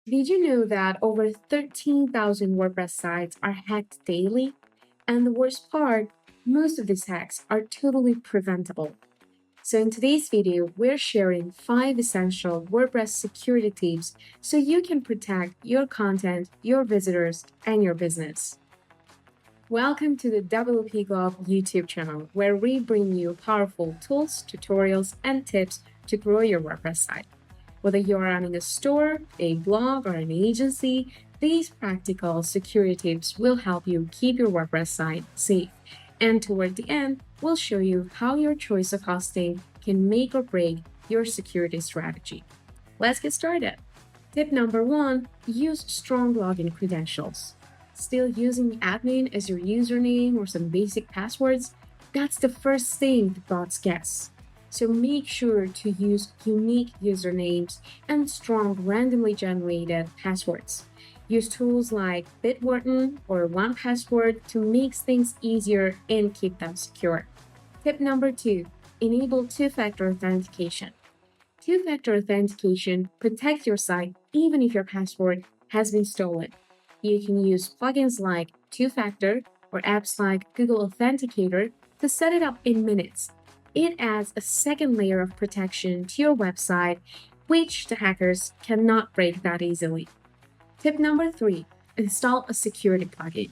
Did you know that over 13,000 WordPress sites are hacked daily? And the worst part, most of these hacks are totally preventable. So in today's video, we're sharing 5 essential WordPress security tips so you can protect your content, your visitors, and your business. Welcome to the WP Glove YouTube channel, where we bring you powerful tools, tutorials, and tips to grow your WordPress site. Whether you're running a store, a blog, or an agency, these practical security tips will help you keep your WordPress site safe. And toward the end, we'll show you how your choice of hosting can make or break your security strategy. Let's get started. Tip number 1, use strong login credentials. Still using admin as your username or some basic passwords? That's the first thing the bots guess. So make sure to use unique usernames and strong randomly generated passwords. Use tools like Bitwarden or 1Password to make things easier and keep them secure. Tip number 2, enable two-factor authentication. Two-factor authentication protects your site even if your password has been stolen. You can use plugins like Two-Factor or apps like Google Authenticator to set it up in minutes. It adds a second layer of protection to your website, which the hackers cannot break that easily. Tip number 3, install a security plugin.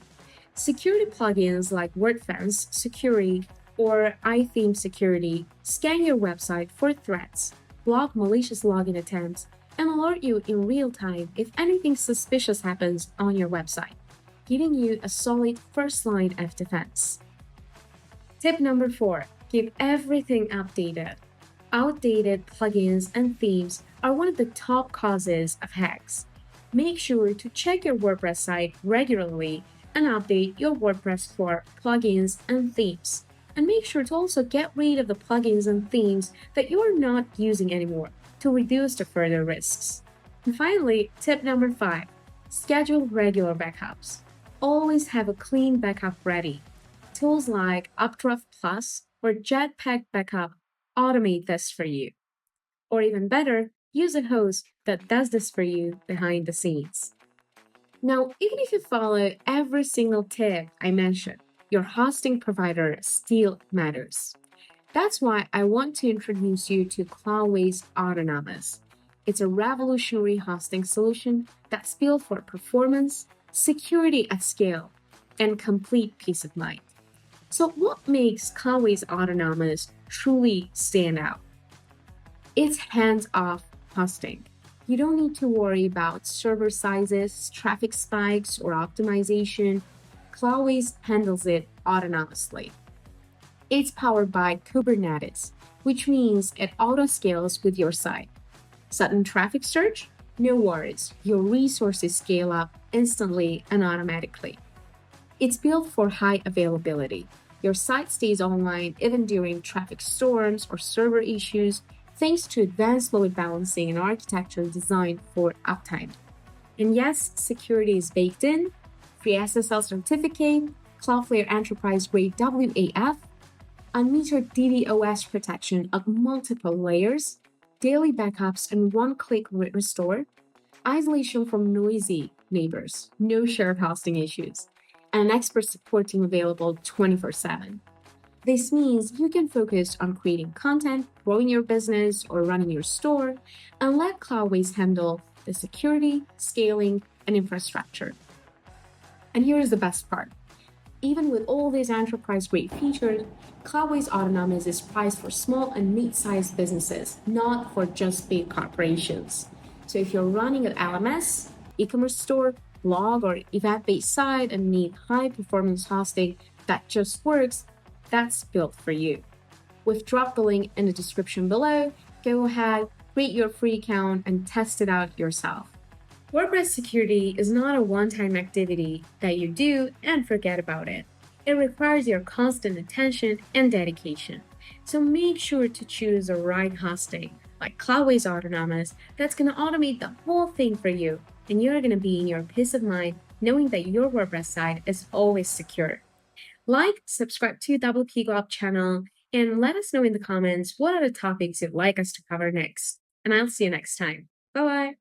Security plugins like WordPress Security or iTheme Security scan your website for threats, block malicious login attempts, and alert you in real time if anything suspicious happens on your website, giving you a solid first line of defense. Tip number 4, keep everything updated. Outdated plugins and themes are one of the top causes of hacks. Make sure to check your WordPress site regularly and update your WordPress for plugins and themes. And make sure to also get rid of the plugins and themes that you're not using anymore to reduce the further risks. And finally, tip number 5, schedule regular backups. Always have a clean backup ready. Tools like Updraft Plus or Jetpack Backup automate this for you. Or even better, use a host that does this for you behind the scenes. Now, even if you follow every single tip I mentioned, your hosting provider still matters. That's why I want to introduce you to Cloudways Autonomous. It's a revolutionary hosting solution that's built for performance, security at scale, and complete peace of mind. So what makes Cloudways Autonomous truly stand out? It's hands-off hosting. You don't need to worry about server sizes, traffic spikes, or optimization. Cloudways handles it autonomously. It's powered by Kubernetes, which means it auto-scales with your site. Sudden traffic surge? No worries, your resources scale up instantly and automatically. It's built for high availability. Your site stays online even during traffic storms or server issues, thanks to advanced load balancing and architecture designed for uptime. And yes, security is baked in. Free SSL certificate, Cloudflare Enterprise Grade WAF, unmetered DDoS protection of multiple layers, daily backups and one-click restore, isolation from noisy neighbors, no shared hosting issues, and an expert support team available 24/7. This means you can focus on creating content, growing your business, or running your store, and let Cloudways handle the security, scaling, and infrastructure. And here's the best part. Even with all these enterprise-grade features, Cloudways Autonomous is priced for small and mid-sized businesses, not for just big corporations. So if you're running an LMS, e-commerce store, blog, or event-based site and need high-performance hosting that just works, that's built for you. We've dropped the link in the description below. Go ahead, create your free account, and test it out yourself. WordPress security is not a one-time activity that you do and forget about it. It requires your constant attention and dedication. So make sure to choose the right hosting, like Cloudways Autonomous, that's going to automate the whole thing for you, and you're going to be in your peace of mind knowing that your WordPress site is always secure. Like, subscribe to WP Glove channel, and let us know in the comments what are the topics you'd like us to cover next. And I'll see you next time. Bye-bye.